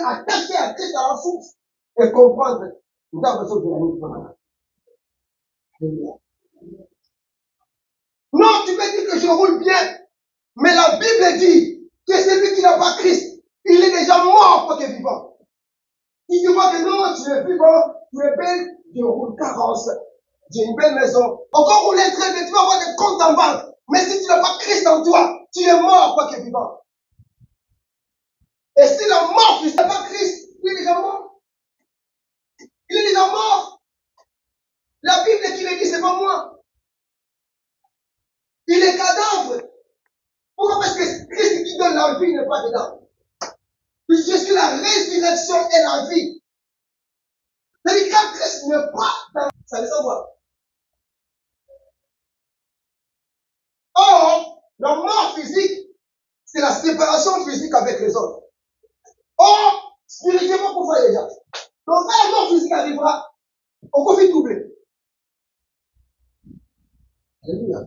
attaché à Christ à la source et comprendre. Nous avons besoin de la Non, tu peux dire que je roule bien. Mais la Bible dit que celui qui n'a pas Christ, il est déjà mort pour que vivant. Si tu vois que non, tu es vivant, tu es belle, je roule carrosse, j'ai une belle maison. Encore rouler très bien, tu vas avoir des comptes en banque. Mais si tu n'as pas Christ en toi, tu es mort pour que vivant. Et si la mort, tu n'as pas Christ, il est déjà mort. Il est déjà mort. La Bible qui le dit, c'est pas moi. Il est cadavre. Pourquoi? Parce que Christ qui donne la vie n'est pas dedans. Je suis la résurrection et la vie. C'est-à-dire quand Christ n'est pas dans... Ça veut savoir. Or, la mort physique, c'est la séparation physique avec les autres. Or, spirituellement, pourquoi les gens? Donc quand la mort physique arrivera, on peut vite doubler. Alléluia.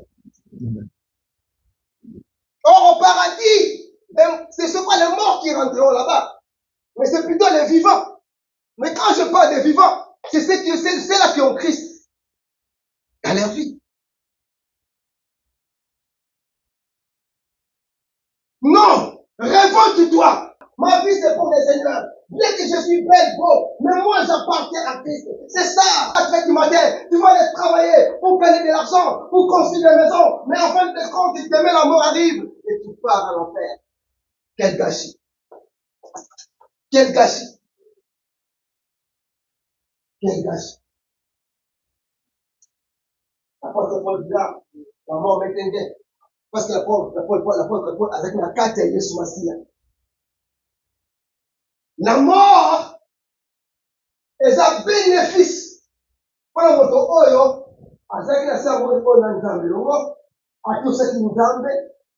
Or, au paradis, c'est ce pas les morts qui rentreront là-bas, mais c'est plutôt les vivants. Mais quand je parle des vivants, c'est ceux-là qui ont Christ dans leur vie. Non, révolte-toi. Ma vie, c'est pour les Seigneurs. Bien que je suis belle, beau, mais moi, j'appartiens à Christ. C'est ça. À chaque matin, tu vas aller travailler pour gagner de l'argent, pour construire des maisons. Mais en fin de compte, demain, la mort arrive et tu pars à l'enfer. Quel gâchis. Quel gâchis. Quel gâchis. L'apôtre Paul dit là, la mort m'éteindait. Parce que l'apôtre Paul, avec la carte, il est sous ma scie. La mort est un bénéfice. Voilà votre oyo, à ce qui a à tous ceux qui nous donnent,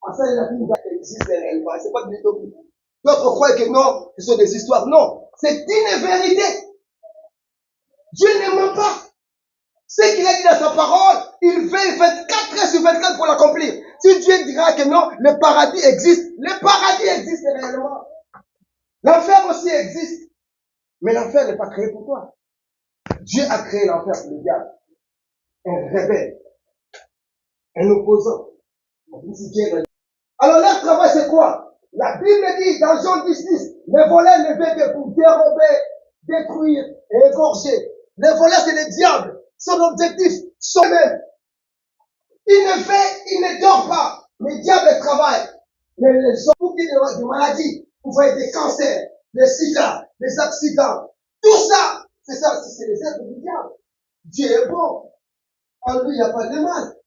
à ceux qui nous existent réellement. C'est pas de l'utopie. D'autres croient que non, ce sont des histoires. Non, c'est une vérité. Dieu ne ment pas. Ce qu'il a dit dans sa parole, il veille 24 heures sur 24 pour l'accomplir. Si Dieu dira que non, le paradis existe réellement. L'enfer aussi existe. Mais l'enfer n'est pas créé pour toi. Dieu a créé l'enfer pour le diable. Un rebelle. Un opposant. Alors leur travail c'est quoi? La Bible dit dans Jean 10, les voleurs ne veulent que pour dérober, détruire et égorger. Les voleurs c'est les diables. Son objectif, son même. Il ne dort pas. Le diable travaille. Mais les hommes qui ont des maladies, vous voyez des cancers, des sida, des accidents, tout ça, c'est ça, c'est les êtres du diable. Dieu est bon. En lui, il n'y a pas de mal.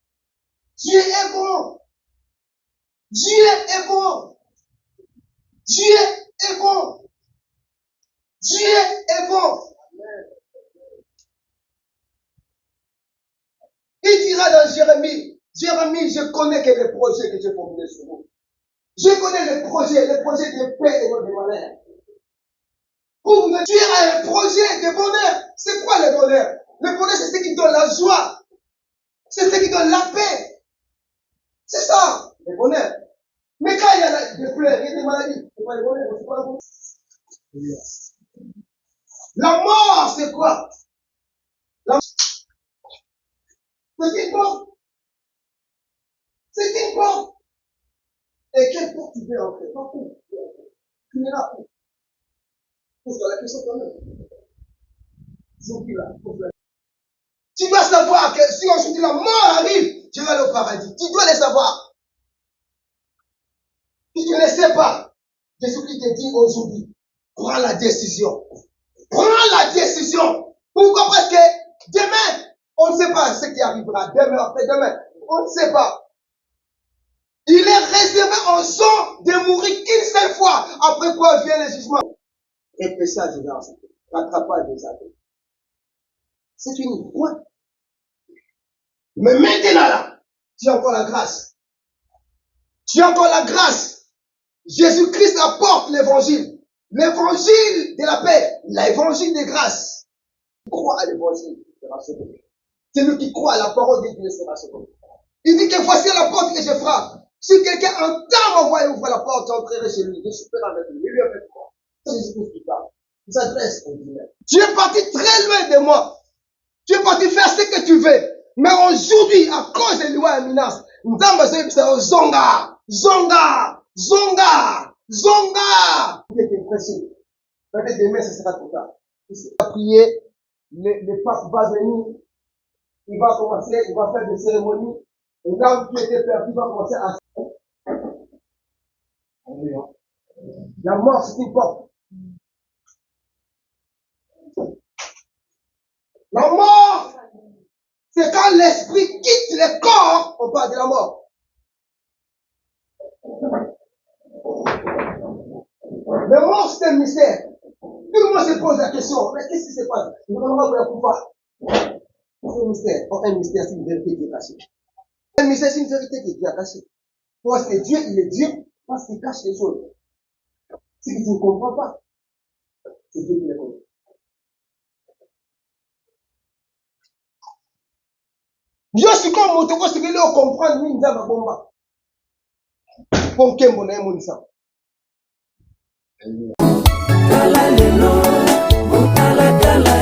Dieu est bon. Dieu est bon. Dieu est bon. Dieu est bon. Il dira dans Jérémie, je connais que les projets que j'ai formulés sur vous. Je connais les projets de paix et non de malheur. Pour me dire un projet de bonheur. C'est quoi le bonheur? Le bonheur, c'est ce qui donne la joie. C'est ce qui donne la paix. C'est ça, le bonheur. Mais quand il y a des pleurs, il y a des maladies, c'est pas le bonheur, c'est pas le bonheur. La mort, c'est quoi? C'est une porte. C'est une porte. Et quelle porte tu veux entrer? Pas où. Tu n'iras où? Pose-toi la question quand même. J'oublie là. Tu dois savoir que si aujourd'hui la mort arrive, je vais aller au paradis. Tu dois le savoir. Si tu ne le sais pas, Jésus-Christ te dit aujourd'hui, prends la décision. Prends la décision. Pourquoi? Parce que demain, on ne sait pas ce qui arrivera. Demain, après-demain, on ne sait pas. Il est réservé aux gens de mourir qu'une seule fois. Après quoi vient le jugement. Et péchage de l'âme. Rattrapage des âmes. C'est fini. Point. Mais maintenant là, tu as encore la grâce. Tu as encore la grâce. Jésus-Christ apporte l'évangile. L'évangile de la paix. L'évangile de grâce. Crois à l'évangile. Celui qui croit à la parole de Dieu sera sauvé. Il dit que voici la porte que je frappe. Si quelqu'un entend ma voix et ouvre la porte, j'entrerai chez lui. Je suis prêt avec lui. Il lui a fait quoi? C'est Jésus-Christ qui parle. Il s'adresse au Dieu. Tu es parti très loin de moi. Tu es parti faire ce que tu veux. Mais aujourd'hui, à cause de loi et menace, nous avons zonga, zonga, zonga, zonga. Il était pressé. Peut-être demain, ce sera trop tard. Il va prier, le pape va venir, il va commencer, il va faire des cérémonies. Et là où tu étais perdu, il va commencer à... La mort, c'est une porte. La mort, c'est quand l'esprit quitte le corps, on parle de la mort. La mort, c'est un mystère. Tout le monde se pose la question, mais qu'est-ce qui se passe? Nous ne pouvons pas pouvoir. C'est un mystère. Un mystère, c'est une vérité qui est cachée. Un mystère, c'est une vérité qui est cachée. Parce que Dieu, il est Dieu, parce qu'il cache les choses. Ce que tu ne comprends pas, c'est Dieu qui les connaît. Yo si comme moto ko sikile o comprendre ni nzamba bomba. Pour kembo na emonisa. Kala lelo, kala kala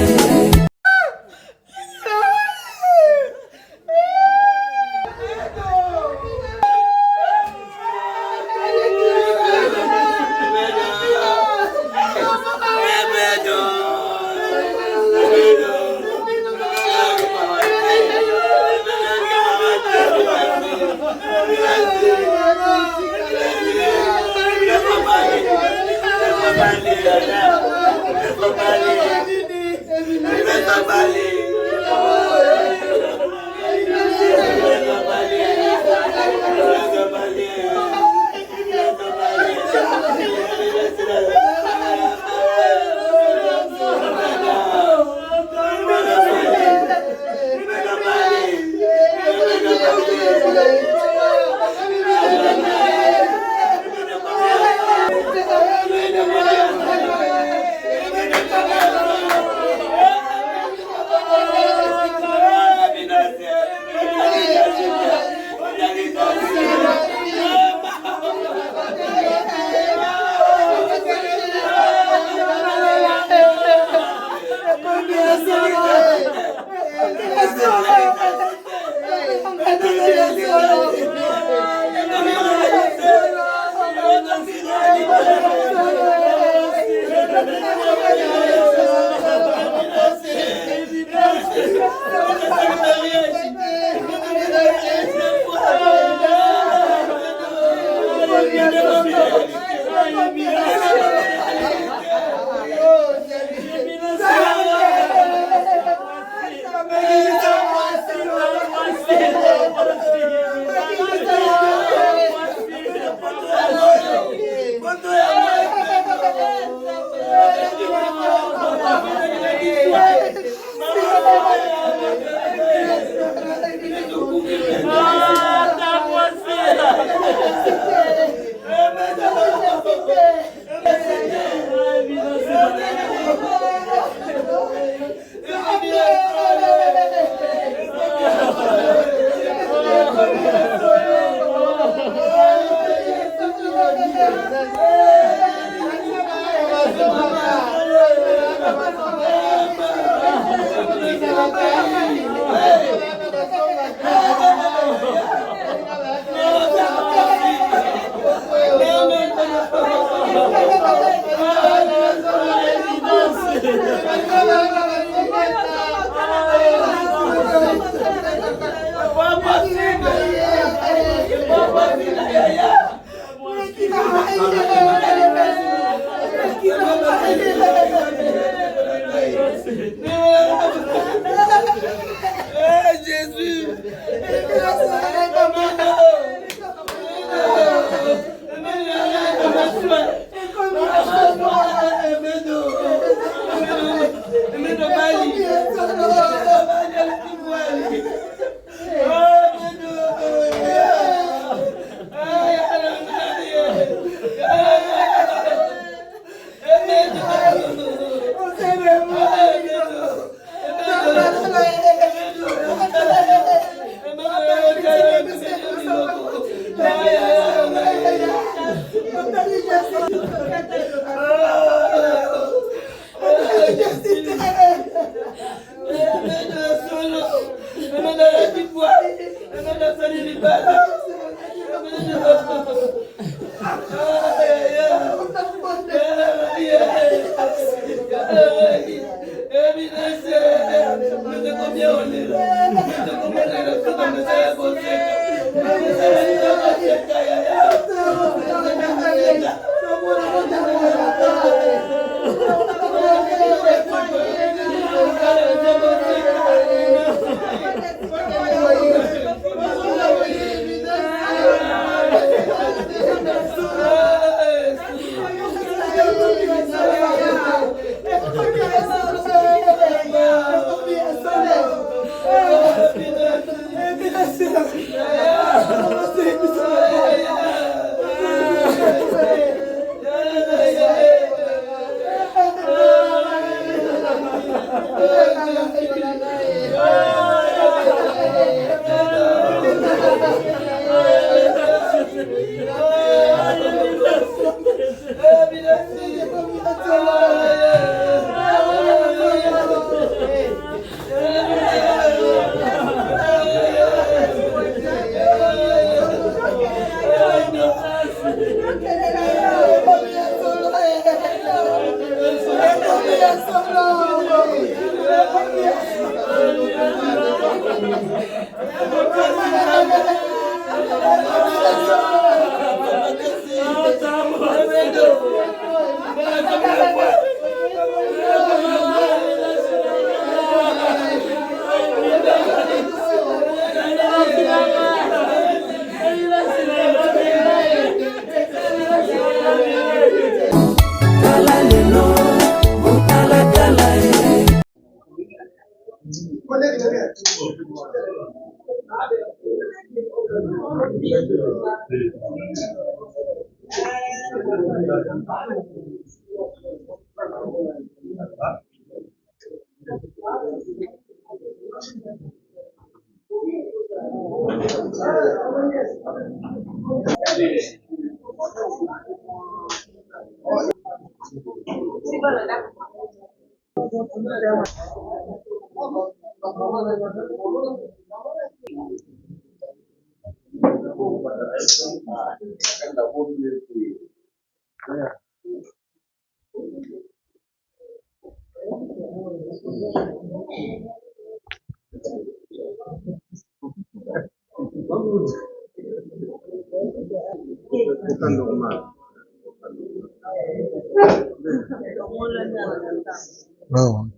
Oh.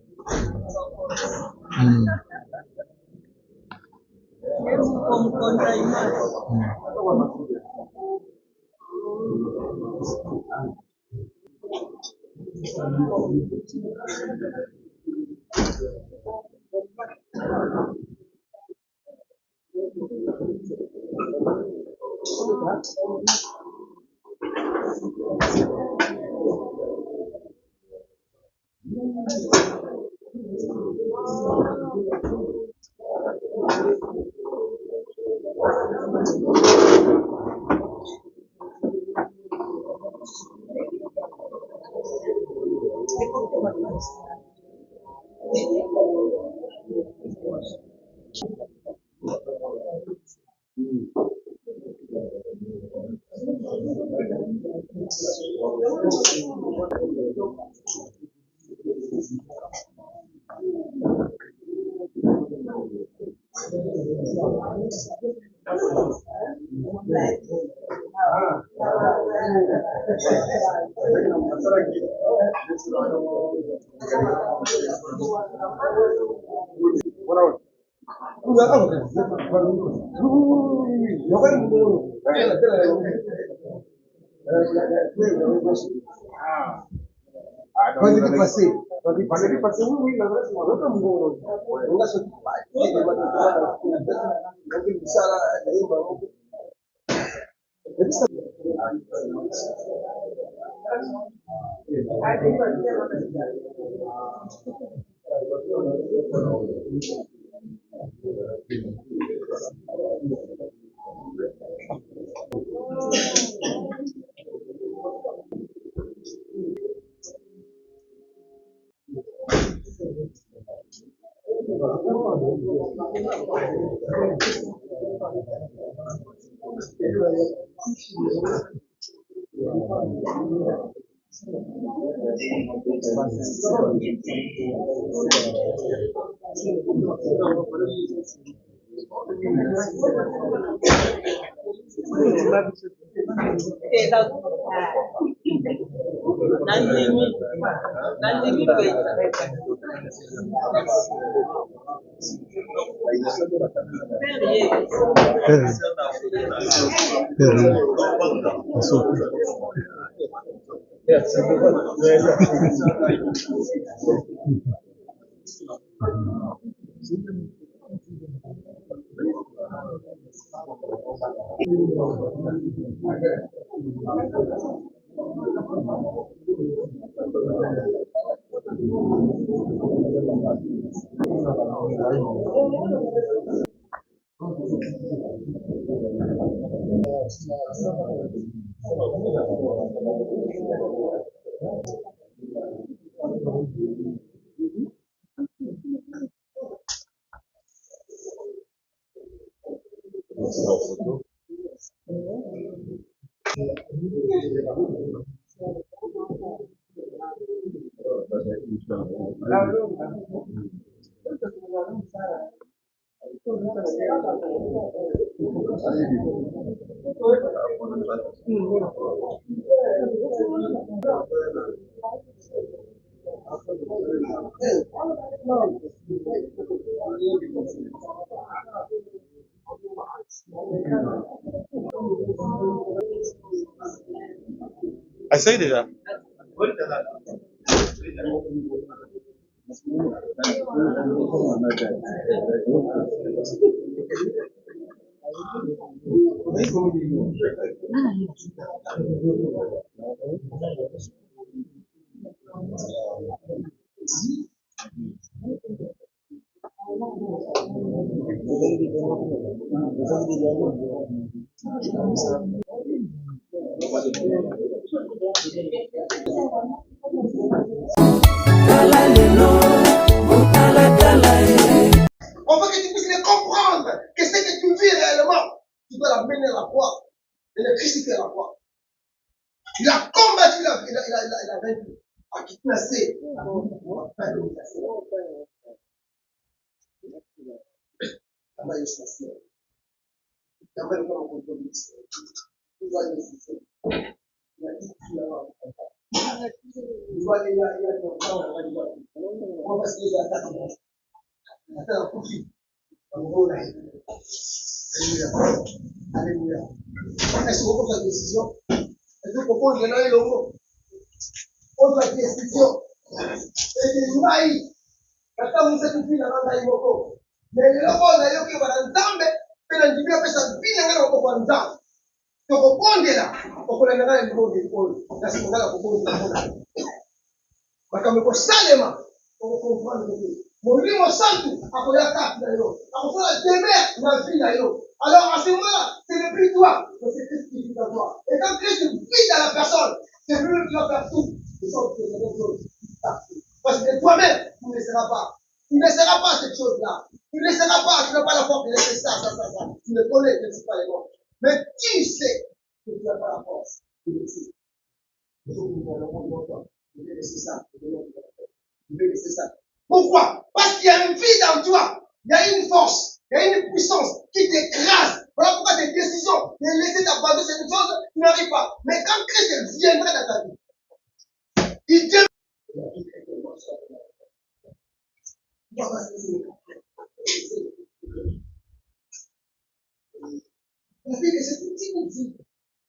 Vas-y, passer. Vas-y, passer. Oui, oui, la vraie, c'est moi. Comme vous. On a ce qui Essaye déjà. On veut que tu puisses les comprendre que ce que tu vis réellement, tu dois l'amener à la croix et le crucifier à la croix. Il a combattu, il a vaincu. À qui placer Alléluia. Est-ce qu'on prend sa décision? Est-ce qu'on propose de donner le mot? On doit décision. Et des maïs. Quand vous êtes une dans le mot. Mais le mot d'ailleurs qui va dans le temps, et le début après ça, bien dans le temps. Donc on prend de là. On prend le mot des pôles. Là, c'est pour ça qu'on prend le mot. Quand on salema, on comprend le mon livre au centre, après la carte d'ailleurs. Après la demeure, la vie d'ailleurs. Alors à ce moment-là, ce n'est plus toi, mais c'est Christ qui vit dans toi. Et quand Christ vit dans la personne, c'est lui qui va faire tout. De sorte que c'est quelque chose. Parce que toi-même, tu ne laisseras pas. Tu ne laisseras pas cette chose-là. Tu ne laisseras pas, tu n'as pas la force de laisser ça. Tu ne connais, tu ne sais pas les mots. Mais tu sais que tu n'as pas la force de laisser. Il faut que nous allons longtemps. Je vais laisser ça. Je vais laisser ça. Pourquoi? Parce qu'il y a une vie dans toi. Il y a une force. Il y a une puissance qui t'écrase. Voilà pourquoi tes décisions de laisser t'abandonner cette chose, tu n'arrives pas. Mais quand Christ viendra dans ta vie, il devient. La vie, c'est tout petit outil.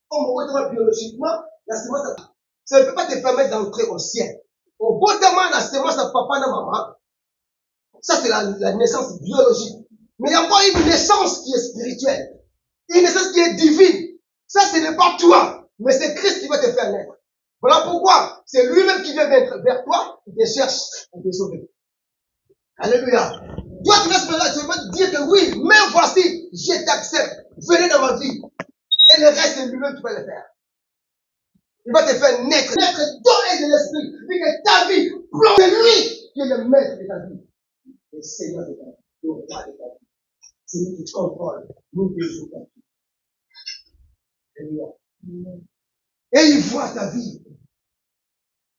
Comme on voit biologiquement, la semence, ça ne peut pas te permettre d'entrer au ciel. Au bout d'un moment, la semence à papa et maman, ça c'est la naissance biologique. Mais il y a encore une naissance qui est spirituelle. Une naissance qui est divine. Ça, ce n'est pas toi, mais c'est Christ qui va te faire naître. Voilà pourquoi c'est lui-même qui vient vers toi et te cherche pour te sauver. Alléluia. Toi, tu vas te dire que oui, mais voici, je t'accepte. Venez dans ma vie. Et le reste, c'est lui-même qui va le faire. Il va te faire naître d'eau et de l'esprit. Et que ta vie, c'est lui qui est le maître de ta vie. Le Seigneur de ta vie. Le roi de ta vie. C'est lui qui contrôle. Nous devons ta vie. Alléluia. Et il voit ta vie.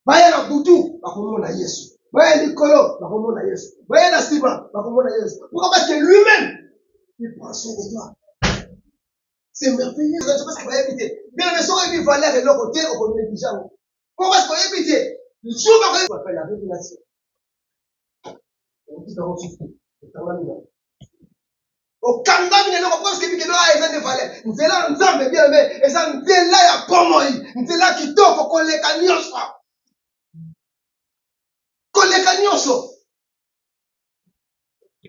Baya na Boutou, bakomona Yesu. Baya Nicolo, bakomona Yesu. Baya na Sima, bakomona Yesu. Pourquoi? Parce que lui-même, il prend soin de toi. C'est merveilleux. Je ne sais pas ce qu'on va éviter. Bien, mais si on évite valeur et l'autre côté, on peut déjà. Pourquoi est-ce qu'on évite? Le jour où on appelle la révélation. On dit dans le souffle. Au Kanga, il y a un point qui dit que là, il y a des valeurs. Nous sommes là, nous sommes bien, mais nous sommes là, il y a pas moi. Nous sommes là qui t'offre pour qu'on les gagne. Qu'on les gagne.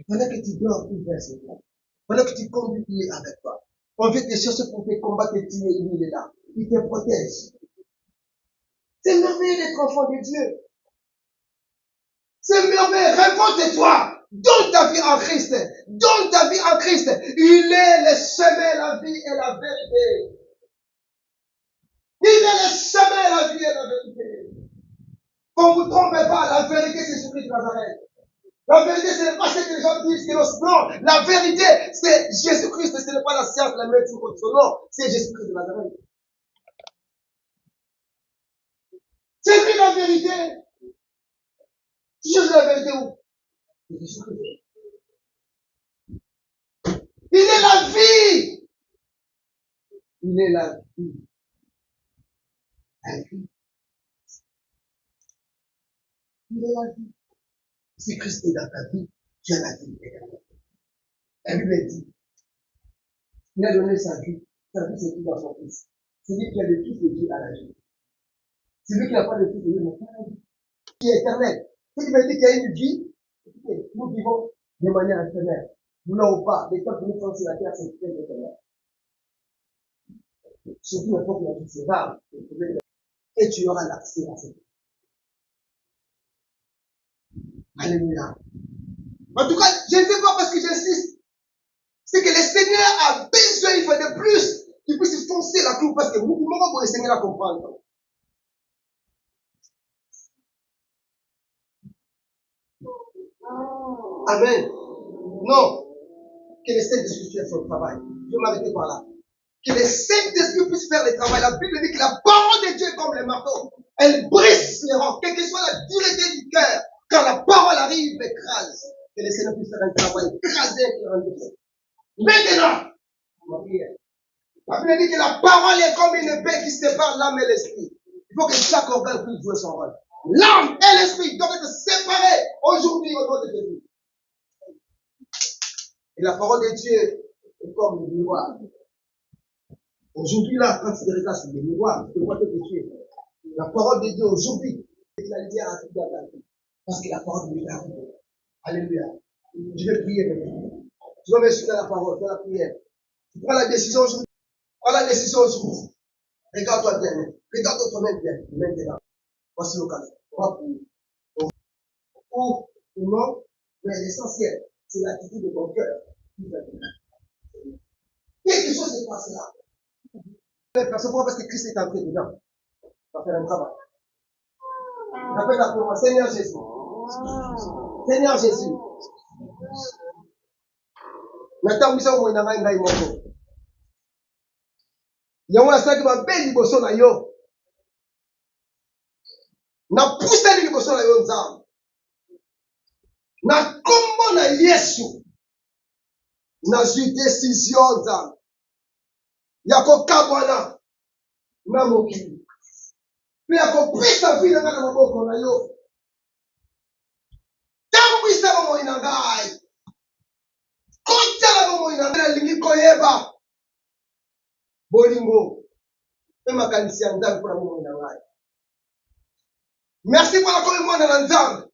Pendant que tu dors, tu verses toi. Pendant que tu conduis, il est avec toi. On veut te chercher pour te combattre et tuer, il est là. Il te protège. C'est merveilleux d'être enfant de Dieu. C'est merveilleux. Révolte-toi. Donne ta vie en Christ. Donne ta vie en Christ. Il est le chemin, la vie et la vérité. Il est le chemin, la vie et la vérité. Qu'on ne vous trompez pas, la vérité c'est Jésus-Christ de Nazareth. La vérité, ce n'est pas ce que les gens disent, non. La vérité, c'est Jésus-Christ, ce n'est pas la science, la médecine contre son nom, c'est Jésus-Christ de Nazareth. C'est lui la vérité. Tu cherches la vérité où? Jésus-Christ. Il est la vie. Il est la vie. La vie. Il est la vie. Si Christ est dans ta vie, tu as la vie également. La Bible dit, il a donné sa vie c'est tout dans son Fils. C'est lui qui a le Fils de Dieu à la vie. C'est lui qui n'a pas le Fils de Dieu, mais pas la vie. Qui est éternel. Ce qui veut dire qu'il y a une vie, nous vivons de manière éternelle. Nous n'avons pas, les temps que nous sommes sur la terre, c'est éternel. Surtout maintenant que la vie c'est rare. et tu auras l'accès à cette. Alléluia. En tout cas, je ne sais pas parce que j'insiste. C'est que le Seigneur a besoin, il faut de plus, qu'il puisse foncer la clou parce que beaucoup de monde pour le Seigneur à comprendre. Amen. Non. Que le Saint-Esprit fasse son travail. Je vais m'arrêter par là. Que le Saint-Esprit puisse faire le travail. La Bible dit que la parole de Dieu est comme le marteau. Elle brise les rocs, quelle que soit la dureté du cœur. Quand la parole arrive, écrase. Que le Seigneur puisse faire un travail, écraser et rendre. Maintenant, ma prière. La Bible dit que la parole est comme une épée qui sépare l'âme et l'esprit. Il faut que chaque organe puisse jouer son rôle. L'âme et l'esprit doivent être séparés aujourd'hui au nom de Jésus. Et la parole de Dieu est comme le miroir. Aujourd'hui, là, quand tu te regardes sur le miroir, tu te vois que tu es. La parole de Dieu aujourd'hui est la lumière à toute la vie. Parce que la parole de Dieu est arrivée. Alléluia. Je vais prier maintenant. Tu vas m'expliquer la parole, dans la prière. Tu prends la décision aujourd'hui. Prends la décision aujourd'hui. Regarde-toi bien. Regarde ton main bien. Maintenant. Voici l'occasion. On va prier. Ou non, mais l'essentiel, c'est l'attitude de ton cœur. Quelque chose se passe là. Parce que Christ est entré dedans. On va faire un travail. Appelle la parole. Seigneur Jésus. Seigneur Jésus. Natambisa mwe na ngai ngai moko. Yango asalaki mabe liboso na yo. Napusani liboso na yo nzambe. Na kombo na Yesu. Nazwi décision nzambe. Ya kokabwana na mokili. Pe ya kopesa vi na ngai na maboko na yo. Tambwisa bomoi na ngai. Kotala bomoi na ngai nalingi koyeba. Bolingo. Pe makanisi ya nzambe mpona bomoi na ngai. Merci pour la communion de l'ensemble.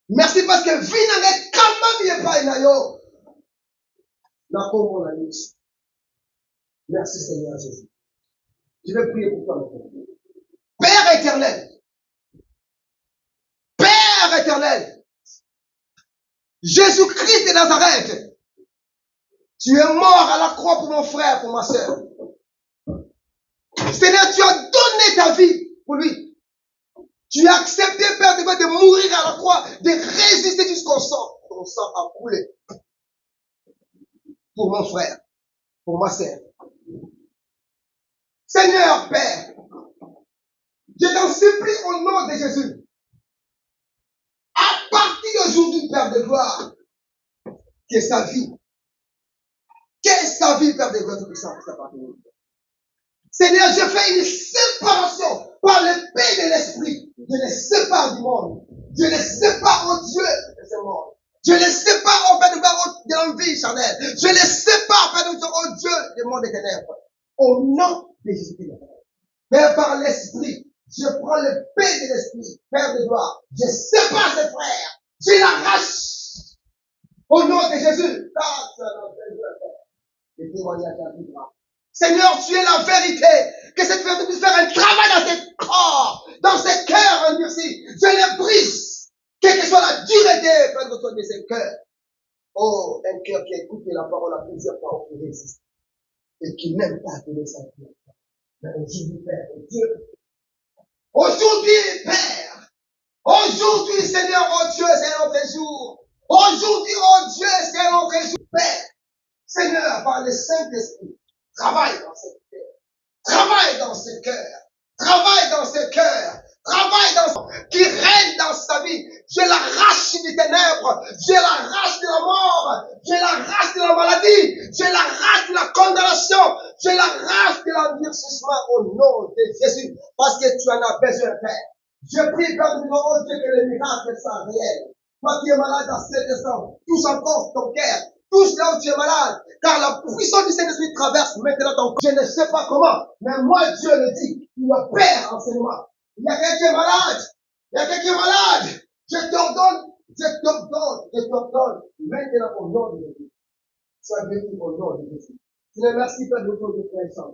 Merci parce que vie n'a quand même pas na yo. Na kombo na Yesu. Merci Seigneur Jésus. Je vais prier pour toi maintenant. Père éternel. Père éternel. Jésus-Christ de Nazareth. Tu es mort à la croix pour mon frère, pour ma soeur. Seigneur, tu as donné ta vie pour lui. Tu as accepté, Père, de mourir à la croix, de résister jusqu'au sang. Ton sang a coulé. Pour mon frère, pour ma sœur. Seigneur, Père, je t'en supplie au nom de Jésus. À partir d'aujourd'hui, Père de gloire, que sa vie, Père de gloire, tout puissant, Seigneur, je fais une séparation par l'épée de l'esprit. Je les sépare du monde. Je les sépare au Dieu de ce monde. Je les sépare au Père de l'envie charnelle. Je les sépare, Père de au Dieu du monde des ténèbres. Au nom de Jésus-Christ. Père, par l'esprit, je prends l'épée de l'esprit, Père de gloire. Je sépare ses frères. Je l'arrache. Au nom de Jésus. Le témoignage arrivera. Seigneur, tu es la vérité. Que cette vérité puisse faire un travail dans ces corps, dans ces cœurs endurcis. Je les brise. Quelle que soit la dureté, Père de ces cœurs. Oh, un cœur qui écoute la parole à plusieurs fois, qui résiste. Et qui n'aime pas donner sa vie. Mais aujourd'hui, Père, Dieu. Aujourd'hui, Père. Aujourd'hui, Seigneur, oh Dieu, c'est notre jour. Aujourd'hui, oh Dieu, c'est notre jour, Père. Seigneur, par le Saint-Esprit. Travaille dans ce cœur. Travaille dans ce cœur. Travaille dans ce cœur. Travaille dans ce qui règne dans sa vie. Je l'arrache des ténèbres. Je l'arrache de la mort. Je l'arrache de la maladie. Je l'arrache de la condamnation. Je l'arrache de l'endurcissement au nom de Jésus. Parce que tu en as besoin, Père. Je prie, Père, oh Dieu, que les miracles soient réels. Toi qui es malade dans cet instant, touche encore ton cœur. Touche là où tu es malade. Car la puissance du Saint-Esprit traverse maintenant ton corps. Je ne sais pas comment, mais moi, Dieu le dit. Il opère en ce moment. Il y a quelqu'un qui est malade. Il y a quelqu'un qui est malade. Je t'ordonne. Maintenant au nom de Jésus. Sois béni au nom de Jésus. Je te remercie, Père, de ton création.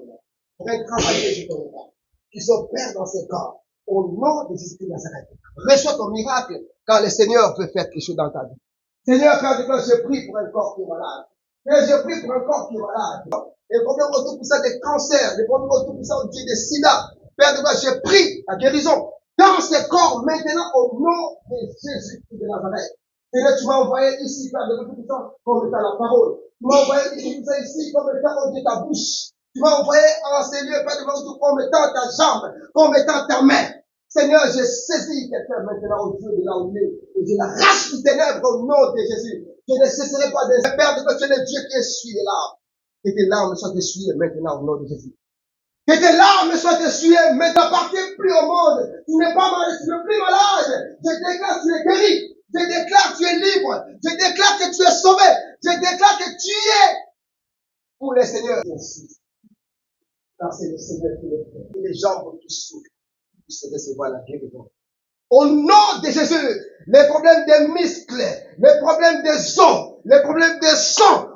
Pour être travaillé sur ton corps. qui s'opèrent dans ces corps. Au nom de Jésus-Christ de Nazareth. Reçois ton miracle quand le Seigneur peut faire quelque chose dans ta vie. Seigneur, Père de grâce, je prie pour un corps qui est malade. Et je prie pour un corps qui est malade. Les problèmes autour de ça des cancers, les problèmes autour de ça des sida. Père de grâce, je prie la guérison dans ces corps maintenant au nom de Jésus-Christ de Nazareth. Seigneur, tu m'as envoyé ici, Père de grâce, comme étant la parole. Tu m'as envoyé ici comme étant ta bouche. Tu m'as envoyé en ces lieux, Père de grâce, comme étant ta jambe, comme étant ta main. Seigneur, je saisis quelqu'un maintenant au Dieu de là où il est. Et je l'arrache du ténèbres au nom de Jésus. Je ne cesserai pas de Père de tu es le Dieu qui essuie les larmes. Que tes larmes soient essuyées maintenant au nom de Jésus. Que tes larmes soient essuyées, mais tu n'appartiens plus au monde. Tu n'es pas malade, tu n'es plus malade. Je déclare que tu es guéri. Je déclare que tu es libre. Je déclare que tu es sauvé. Je déclare que tu es pour le Seigneur. Car c'est le Seigneur qui le fait. Et les jambes qui souffrent, puissent recevoir la guérison. Au nom de Jésus, les problèmes des muscles, les problèmes des os, les problèmes des sang,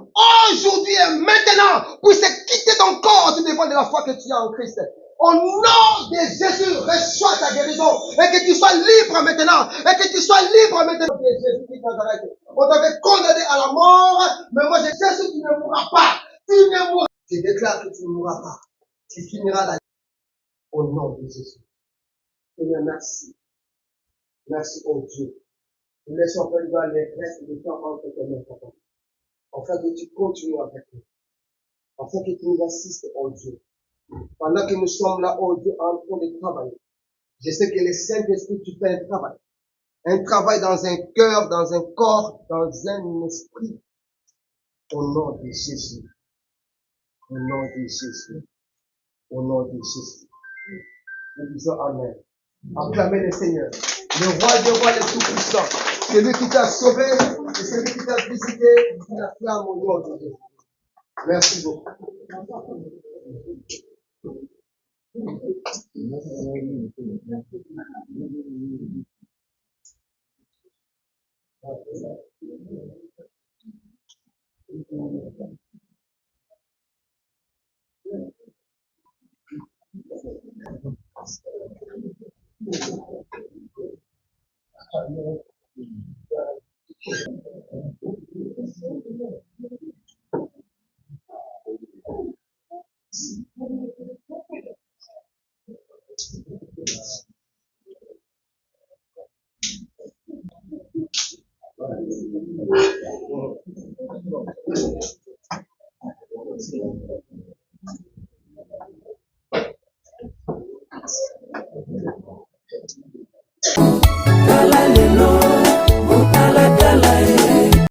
aujourd'hui et maintenant, puissent quitter ton corps, tu dépends de la foi que tu as en Christ. Au nom de Jésus, reçois ta guérison et que tu sois libre maintenant, et que tu sois libre maintenant. Jésus-Christ Nazareth. On t'avait condamné à la mort, mais moi je sais que tu ne mourras pas. Tu ne mourras pas. Je déclare que tu ne mourras pas. Tu finiras la vie. Au nom de Jésus. Seigneur, merci. Merci, oh Dieu. Nous laissons faire dans les restes du temps entre tes mains, papa. Afin que tu continues avec nous. Afin que tu nous assistes, oh Dieu. Pendant que nous sommes là, oh Dieu, en train de travailler. Je sais que le Saint-Esprit, tu fais un travail. Un travail dans un cœur, dans un corps, dans un esprit. Au nom de Jésus. Au nom de Jésus. Au nom de Jésus. Nous disons Amen. Acclamez le Seigneur. Le roi des rois, le tout-puissant. Celui qui t'a sauvé, et celui qui t'a visité, qui l'acclame au nom de Jésus. Merci beaucoup.